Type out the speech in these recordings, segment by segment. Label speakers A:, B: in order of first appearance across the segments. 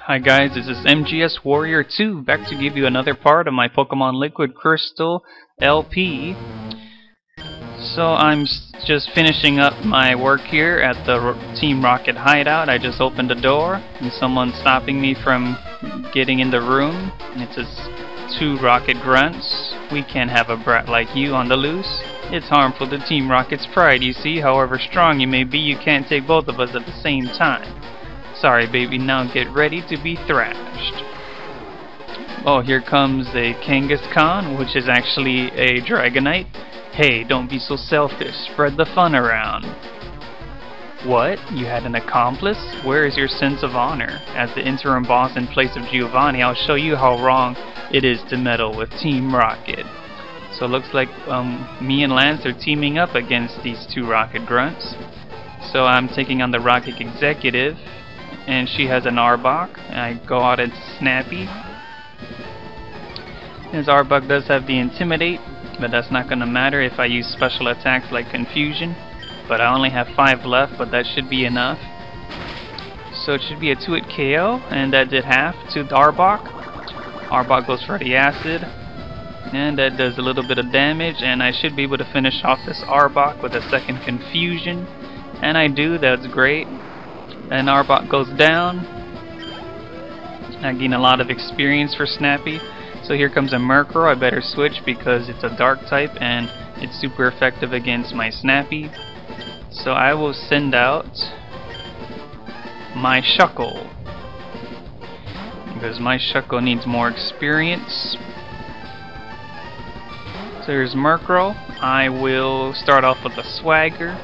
A: Hi guys, this is MGS Warrior 2 back to give you another part of my Pokemon Liquid Crystal LP. So I'm just finishing up my work here at the Team Rocket hideout. I just opened the door and someone's stopping me from getting in the room. It says 2 Rocket Grunts. We can't have a brat like you on the loose. It's harmful to Team Rocket's pride, you see. However strong you may be, you can't take both of us at the same time. Sorry baby, now get ready to be thrashed. Oh, here comes a Kangaskhan, which is actually a Dragonite. Hey, don't be so selfish, spread the fun around. What? You had an accomplice? Where is your sense of honor? As the interim boss in place of Giovanni, I'll show you how wrong it is to meddle with Team Rocket. So it looks like me and Lance are teaming up against these 2 Rocket Grunts. So I'm taking on the Rocket Executive, and she has an Arbok. I go out and Snappy. His Arbok does have the Intimidate, but that's not going to matter if I use special attacks like Confusion. But I only have 5 left, but that should be enough. So it should be a 2-hit KO, and that did half to the Arbok. Arbok goes for the Acid, and that does a little bit of damage, and I should be able to finish off this Arbok with a second Confusion. And I do, that's great. And Arbok goes down. I gain a lot of experience for Snappy. So here comes a Murkrow. I better switch because it's a dark type and it's super effective against my Snappy. So I will send out my Shuckle, because my Shuckle needs more experience. So here's Murkrow. I will start off with a Swagger,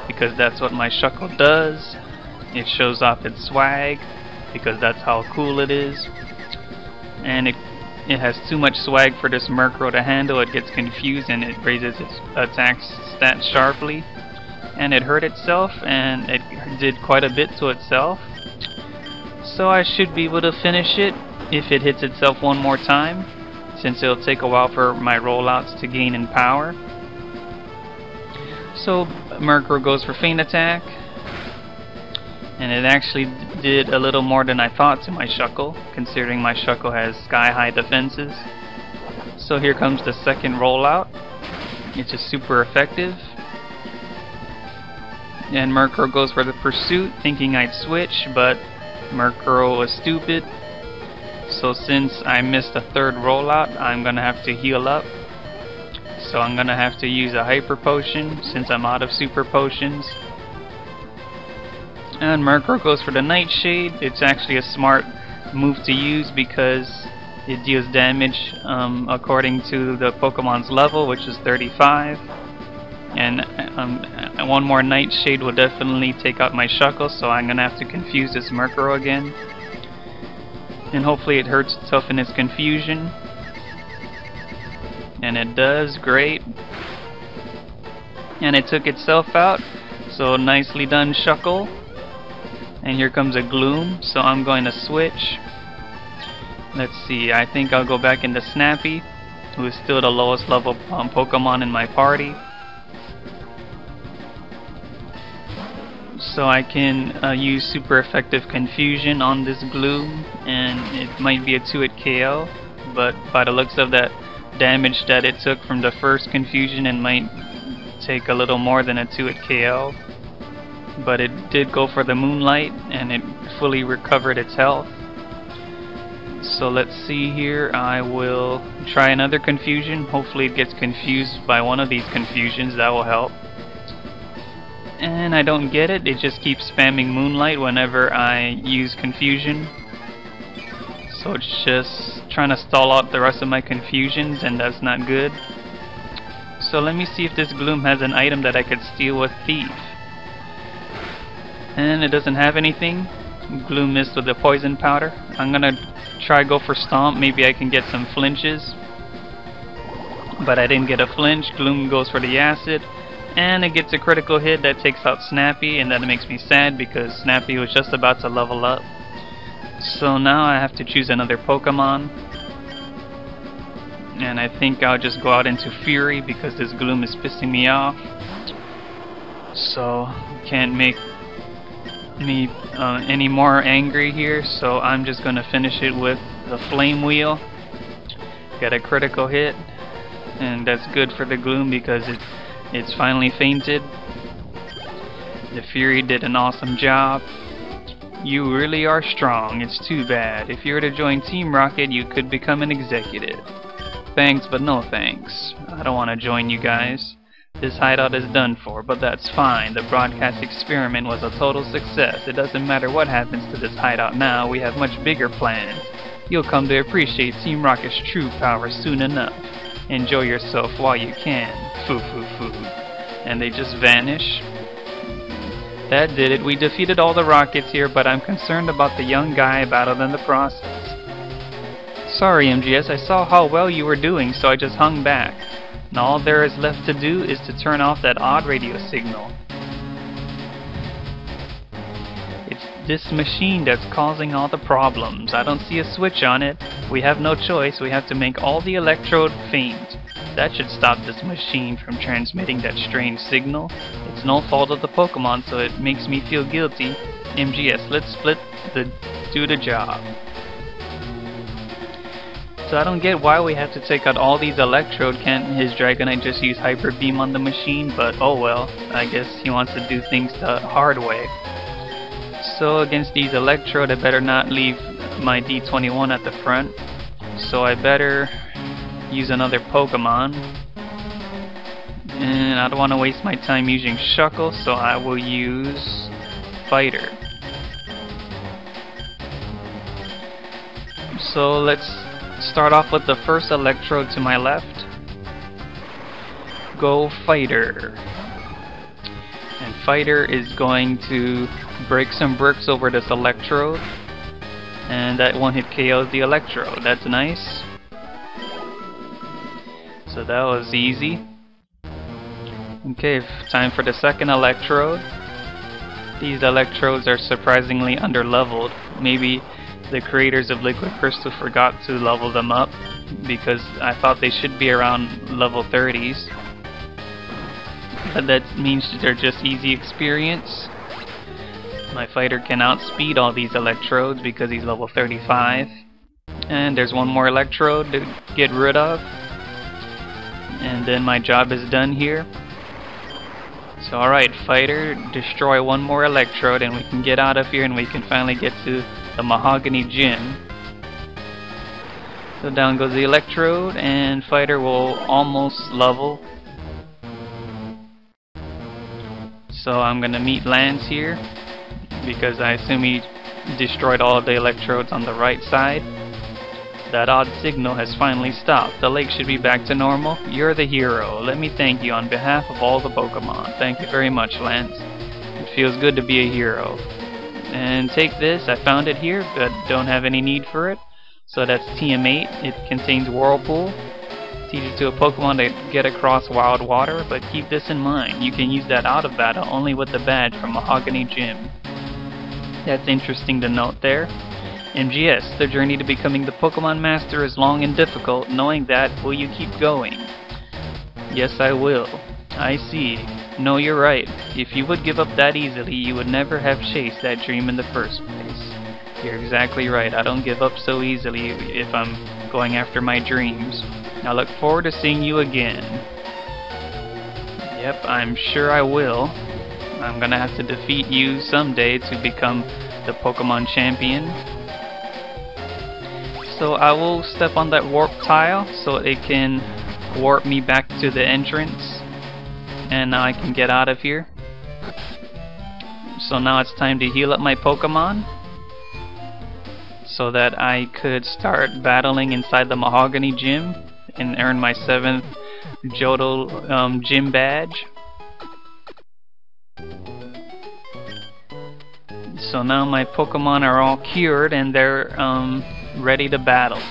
A: because that's what my Shuckle does. It shows off its swag, because that's how cool it is. And it has too much swag for this Murkrow to handle. It gets confused and it raises its attack stats sharply. And it hurt itself, and it did quite a bit to itself. So I should be able to finish it if it hits itself one more time, since it'll take a while for my rollouts to gain in power. So Murkrow goes for Feint Attack, and it actually did a little more than I thought to my Shuckle, considering my Shuckle has sky-high defenses. So here comes the second rollout. It's just super effective. And Murkrow goes for the Pursuit, thinking I'd switch, but Murkrow was stupid. So since I missed a third rollout, I'm gonna have to heal up. So I'm gonna have to use a Hyper Potion since I'm out of Super Potions. And Murkrow goes for the Nightshade. It's actually a smart move to use because it deals damage according to the Pokemon's level, which is 35. And one more Nightshade will definitely take out my Shuckle, so I'm going to have to confuse this Murkrow again. And hopefully it hurts itself in its confusion. And it does, great. And it took itself out, so nicely done Shuckle. And here comes a Gloom, so I'm going to switch. Let's see, I think I'll go back into Snappy, who is still the lowest level Pokemon in my party. So I can use super effective Confusion on this Gloom, and it might be a 2-hit KO, but by the looks of that damage that it took from the first Confusion, it might take a little more than a 2-hit KO. But it did go for the Moonlight, and it fully recovered its health. So let's see here, I will try another Confusion. Hopefully it gets confused by one of these Confusions, that will help. And I don't get it, it just keeps spamming Moonlight whenever I use Confusion. So it's just trying to stall out the rest of my Confusions, and that's not good. So let me see if this Gloom has an item that I could steal with Thief. And it doesn't have anything. Gloom missed with the Poison Powder. I'm gonna try go for Stomp, maybe I can get some flinches. But I didn't get a flinch. Gloom goes for the Acid, and it gets a critical hit that takes out Snappy, and that makes me sad because Snappy was just about to level up. So now I have to choose another Pokemon. And I think I'll just go out into Fury because this Gloom is pissing me off. So can't make any more angry here, so I'm just gonna finish it with the flame wheel. Get a critical hit, and that's good for the gloom because it's finally fainted. The Fury did an awesome job. You really are strong. It's too bad. If you were to join Team Rocket, you could become an executive. Thanks, but no thanks. I don't want to join you guys. This hideout is done for, but that's fine. The broadcast experiment was a total success. It doesn't matter what happens to this hideout now. We have much bigger plans. You'll come to appreciate Team Rocket's true power soon enough. Enjoy yourself while you can. Foo foo foo. And they just vanish. That did it. We defeated all the rockets here, but I'm concerned about the young guy battled in the process. Sorry, MGS, I saw how well you were doing, so I just hung back. Now all there is left to do is to turn off that odd radio signal. It's this machine that's causing all the problems. I don't see a switch on it. We have no choice. We have to make all the electrode faint. That should stop this machine from transmitting that strange signal. It's no fault of the Pokemon, so it makes me feel guilty. MGS, let's do the job. So I don't get why we have to take out all these Electrode. Can't his Dragonite just use Hyper Beam on the machine? But oh well, I guess he wants to do things the hard way. So against these Electrode, I better not leave my D21 at the front. So I better use another Pokemon. And I don't want to waste my time using Shuckle, so I will use Fighter. So let's start off with the first Electrode to my left. Go Fighter. And Fighter is going to break some bricks over this Electrode. And that one hit KOs the Electrode. That's nice. So that was easy. Okay, time for the second Electrode. These Electrodes are surprisingly underleveled. Maybe the creators of Liquid Crystal forgot to level them up, because I thought they should be around level 30s. But that means they're just easy experience. My Fighter can outspeed all these Electrodes because he's level 35. And there's one more Electrode to get rid of. And then my job is done here. So alright, Fighter, destroy one more Electrode and we can get out of here and we can finally get to the Mahogany Gym. So down goes the Electrode and Fighter will almost level. So I'm gonna meet Lance here because I assume he destroyed all of the Electrodes on the right side. That odd signal has finally stopped. The lake should be back to normal. You're the hero. Let me thank you on behalf of all the Pokemon. Thank you very much, Lance. It feels good to be a hero. And take this. I found it here, but don't have any need for it. So that's TM8. It contains Whirlpool. Teaches to a Pokemon to get across wild water, but keep this in mind. You can use that out of battle only with the badge from Mahogany Gym. That's interesting to note there. MGS, the journey to becoming the Pokemon Master is long and difficult. Knowing that, will you keep going? Yes, I will. I see. No, you're right. If you would give up that easily, you would never have chased that dream in the first place. You're exactly right. I don't give up so easily if I'm going after my dreams. I look forward to seeing you again. Yep, I'm sure I will. I'm gonna have to defeat you someday to become the Pokemon Champion. So I will step on that warp tile so it can warp me back to the entrance. And now I can get out of here. So now it's time to heal up my Pokemon so that I could start battling inside the Mahogany Gym and earn my 7th Johto Gym badge. So now my Pokemon are all cured and they're ready to battle.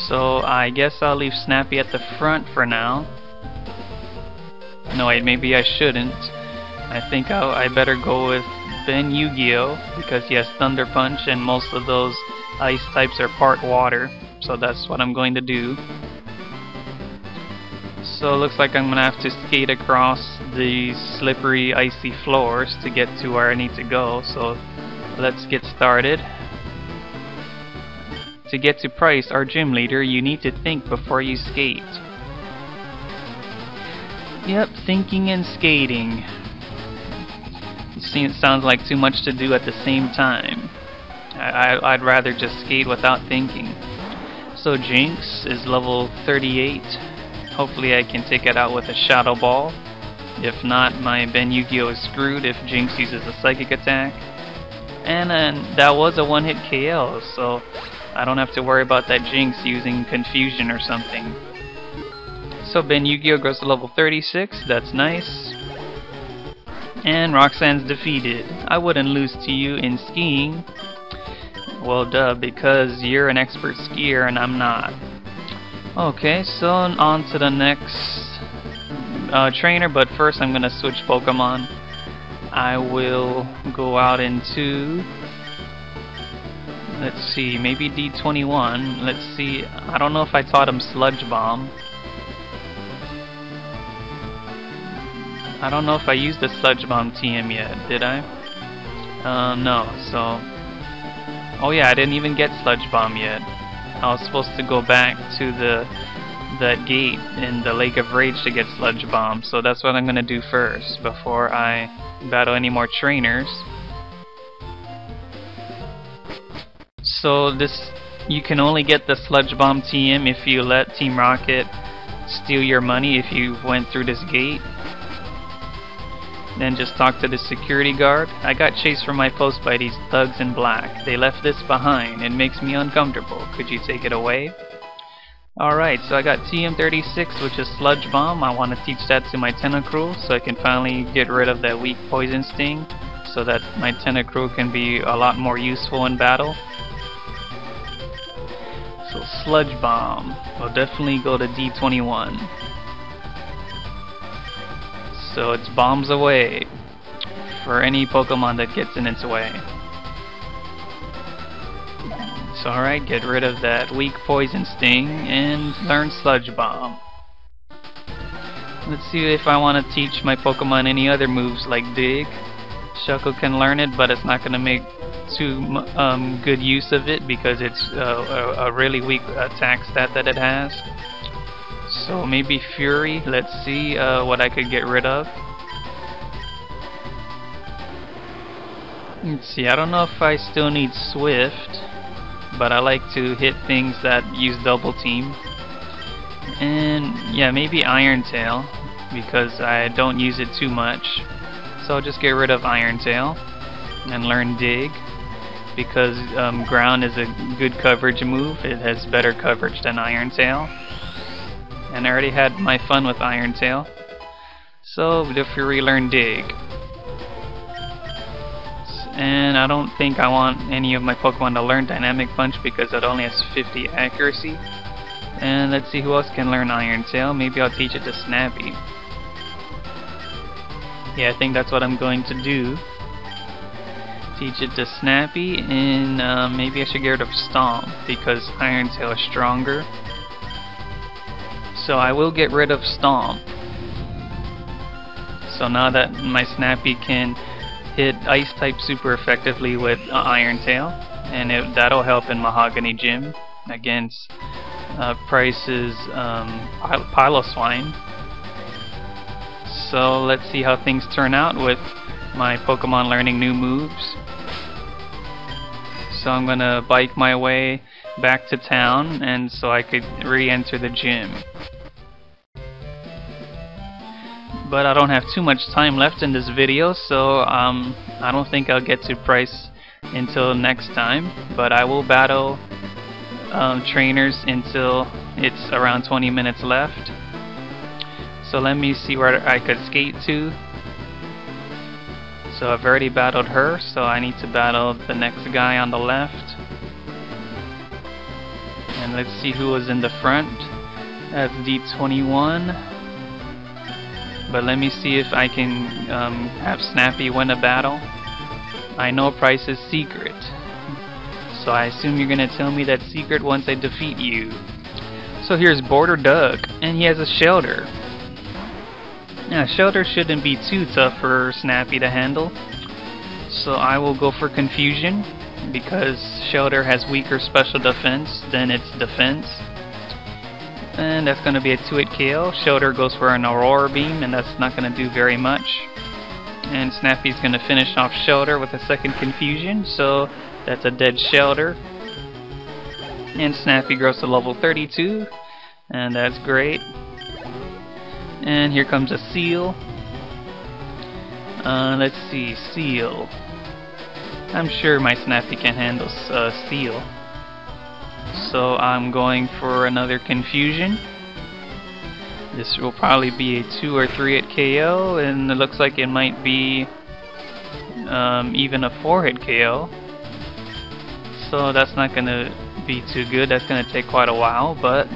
A: So I guess I'll leave Snappy at the front for now. No wait, maybe I shouldn't. I think I better go with Ben Yu-Gi-Oh! Because he has Thunder Punch and most of those ice types are part water. So that's what I'm going to do. So it looks like I'm gonna have to skate across the slippery, icy floors to get to where I need to go. So let's get started. To get to Price, our gym leader, you need to think before you skate. Yep, thinking and skating. It sounds like too much to do at the same time. I'd rather just skate without thinking. So Jinx is level 38. Hopefully I can take it out with a Shadow Ball. If not, my Ben Yu-Gi-Oh is screwed if Jinx uses a Psychic attack. And that was a one-hit KO, so I don't have to worry about that Jinx using Confusion or something. So Ben Yu-Gi-Oh goes to level 36, that's nice. And Roxanne's defeated. I wouldn't lose to you in skiing. Well, duh, because you're an expert skier and I'm not. Okay, so on to the next trainer, but first I'm gonna switch Pokemon. I will go out into, let's see, maybe D21. Let's see, I don't know if I taught him Sludge Bomb. I don't know if I used the Sludge Bomb TM yet, did I? No, so... Oh yeah, I didn't even get Sludge Bomb yet. I was supposed to go back to that gate in the Lake of Rage to get Sludge Bomb, so that's what I'm gonna do first, before I battle any more trainers. So you can only get the Sludge Bomb TM if you let Team Rocket steal your money if you went through this gate. Then just talk to the security guard. I got chased from my post by these thugs in black. They left this behind. It makes me uncomfortable. Could you take it away? Alright, so I got TM36, which is Sludge Bomb. I want to teach that to my Tentacruel so I can finally get rid of that weak Poison Sting so that my Tentacruel can be a lot more useful in battle. So Sludge Bomb will definitely go to D21. So it's bombs away for any Pokemon that gets in its way. So alright, get rid of that weak Poison Sting and learn Sludge Bomb. Let's see if I want to teach my Pokemon any other moves like Dig. Shuckle can learn it, but it's not going to make too good use of it because it's a really weak attack stat that it has. So maybe Fury. Let's see what I could get rid of. Let's see, I don't know if I still need Swift, but I like to hit things that use Double Team. And yeah, maybe Iron Tail, because I don't use it too much. So I'll just get rid of Iron Tail and learn Dig, because Ground is a good coverage move. It has better coverage than Iron Tail. And I already had my fun with Iron Tail. So the Fury learn Dig. And I don't think I want any of my Pokemon to learn Dynamic Punch because it only has 50 accuracy. And let's see who else can learn Iron Tail. Maybe I'll teach it to Snappy. Yeah, I think that's what I'm going to do. Teach it to Snappy, and maybe I should get rid of Stomp because Iron Tail is stronger. So I will get rid of Stomp. So now that my Snappy can hit Ice type super effectively with Iron Tail, and that'll help in Mahogany Gym against Price's Piloswine. So let's see how things turn out with my Pokemon learning new moves. So I'm gonna bike my way back to town, and so I could re-enter the gym. But I don't have too much time left in this video, so I don't think I'll get to Price until next time. But I will battle trainers until it's around 20 minutes left. So let me see where I could skate to. So I've already battled her, so I need to battle the next guy on the left. And let's see who was in the front. That's D21. But let me see if I can have Snappy win a battle. I know Price's secret, so I assume you're gonna tell me that secret once I defeat you. So here's Border Doug, and he has a shelter. Yeah, Shelter shouldn't be too tough for Snappy to handle. So I will go for Confusion, because Shelter has weaker special defense than its defense. And that's going to be a 2-hit KO. Shelter goes for an Aurora Beam, and that's not going to do very much. And Snappy's going to finish off Shelter with a second Confusion, so that's a dead Shelter. And Snappy grows to level 32, and that's great. And here comes a Seal. Let's see, Seal. I'm sure my Snappy can handle Seal. So I'm going for another Confusion. This will probably be a 2 or 3-hit KO, and it looks like it might be even a 4-hit KO. So that's not going to be too good. That's going to take quite a while, but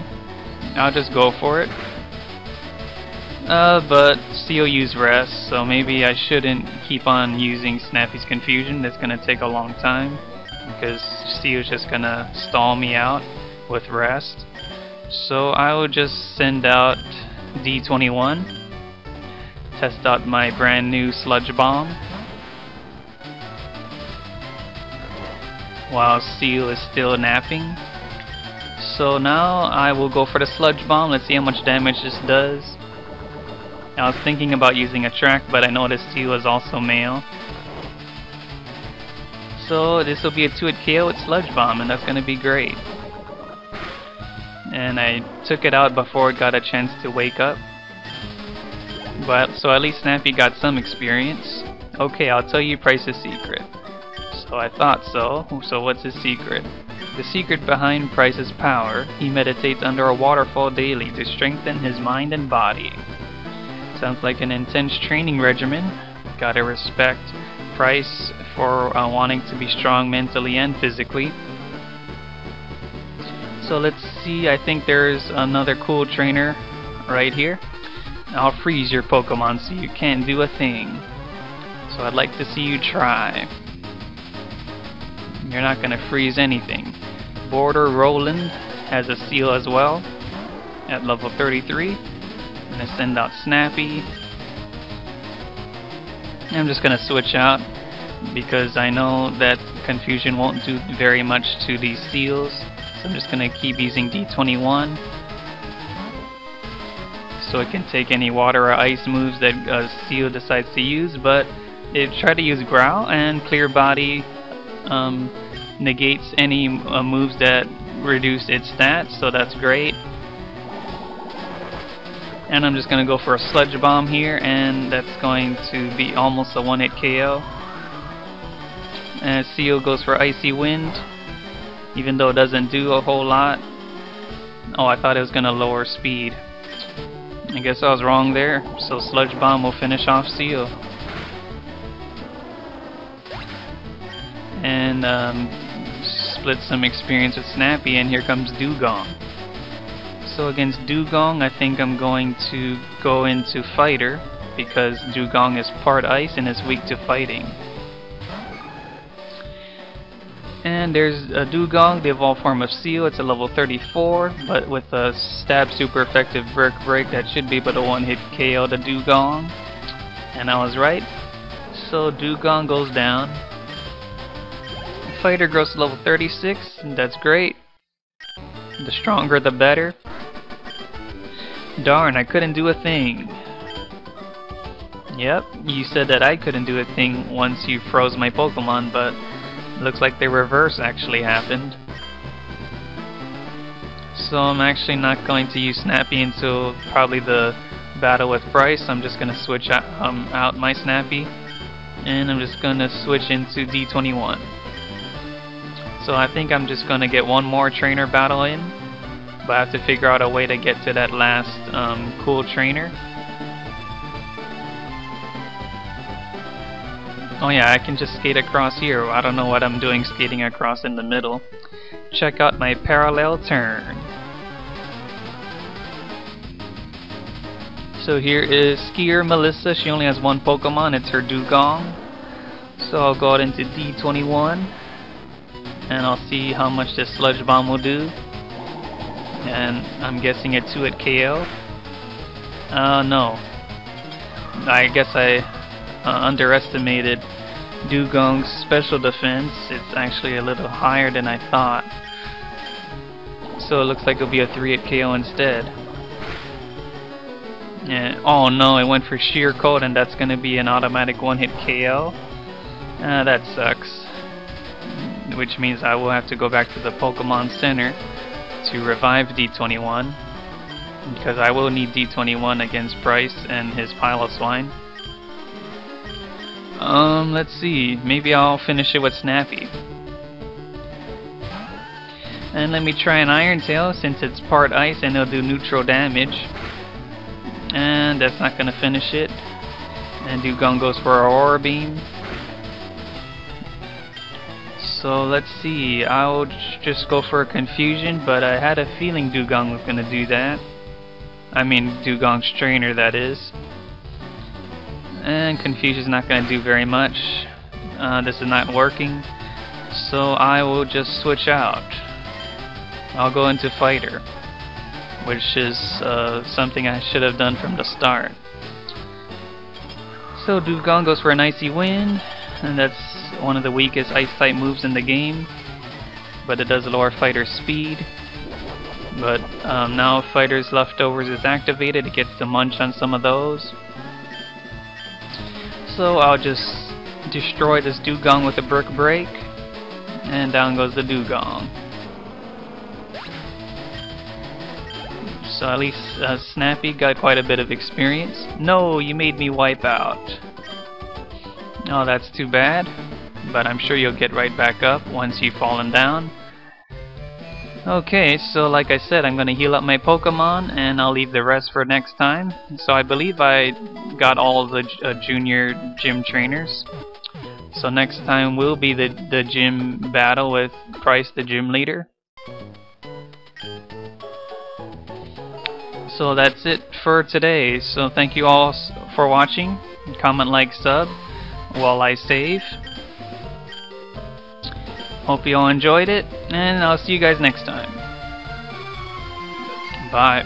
A: I'll just go for it. But Seal used Rest, so maybe I shouldn't keep on using Snappy's Confusion. That's going to take a long time, because Seal's just going to stall me out with Rest. So I will just send out D21, test out my brand new Sludge Bomb, while Seal is still napping. So now I will go for the Sludge Bomb. Let's see how much damage this does. I was thinking about using a track, but I noticed Seal is also male. So this will be a 2-hit KO with Sludge Bomb, and that's going to be great. And I took it out before it got a chance to wake up. But so at least Snappy got some experience. Okay, I'll tell you Price's secret. So I thought so. So what's his secret? The secret behind Price's power: he meditates under a waterfall daily to strengthen his mind and body. Sounds like an intense training regimen. Gotta respect Price for wanting to be strong mentally and physically. So let's see, I think there's another cool trainer right here. I'll freeze your Pokemon so you can't do a thing. So I'd like to see you try. You're not gonna freeze anything. Border Roland has a Seal as well at level 33. I'm gonna send out Snappy. I'm just gonna switch out because I know that Confusion won't do very much to these Seals. So I'm just gonna keep using D21 so it can take any water or ice moves that Seal decides to use. But it tried to use Growl, and Clear Body negates any moves that reduce its stats, so that's great. And I'm just going to go for a Sludge Bomb here, and that's going to be almost a 1-hit KO. And Seal goes for Icy Wind, even though it doesn't do a whole lot. Oh, I thought it was going to lower speed. I guess I was wrong there. So Sludge Bomb will finish off Seal. And split some experience with Snappy, and here comes Dugong. So against Dugong, I think I'm going to go into Fighter, because Dugong is part ice and is weak to fighting. And there's a Dugong, the evolved form of Seal. It's a level 34, but with a stab super effective Brick Break, that should be able to 1-hit KO the Dugong. And I was right. So Dugong goes down. Fighter grows to level 36, and that's great. The stronger the better. Darn, I couldn't do a thing. Yep, you said that I couldn't do a thing once you froze my Pokemon, but it looks like the reverse actually happened. So I'm actually not going to use Snappy until probably the battle with Price. I'm just going to switch out my Snappy, and I'm just going to switch into D21. So I think I'm just going to get one more trainer battle in, but I have to figure out a way to get to that last cool trainer. Oh yeah, I can just skate across here. I don't know what I'm doing skating across in the middle. Check out my parallel turn. So here is Skier Melissa. She only has one Pokemon. It's her Dugong. So I'll go out into D21, and I'll see how much this Sludge Bomb will do. And I'm guessing a 2-hit KO. No. I guess I underestimated Dugong's special defense. It's actually a little higher than I thought. So it looks like it'll be a 3-hit KO instead. And, oh no, it went for sheer cold, and that's going to be an automatic 1-hit KO. That sucks. Which means I will have to go back to the Pokemon Center to revive D21. Because I will need D21 against Bryce and his pile of swine. Let's see. Maybe I'll finish it with Snappy. And let me try an Iron Tail since it's part ice and it'll do neutral damage. And that's not gonna finish it. And Dugong goes for Aurora Beam. So let's see. I'll just go for a Confusion, but I had a feeling Dugong was gonna do that. I mean, Dugong's trainer, that is. And Confusion's not going to do very much. This is not working. So I will just switch out. I'll go into Fighter, which is something I should have done from the start. So Dugong goes for an Icy Wind, and that's one of the weakest Ice-type moves in the game. But it does lower Fighter's speed. But now Fighter's Leftovers is activated, it gets to munch on some of those. So I'll just destroy this Dugong with a Brick Break, and down goes the Dugong. So at least Snappy got quite a bit of experience. No, you made me wipe out. Oh, that's too bad, but I'm sure you'll get right back up once you've fallen down. Okay, so like I said, I'm going to heal up my Pokemon, and I'll leave the rest for next time. So I believe I got all of the junior gym trainers. So next time will be the gym battle with Bryce, the gym leader. So that's it for today. So thank you all for watching. Comment, like, sub while I save. Hope you all enjoyed it, and I'll see you guys next time. Bye.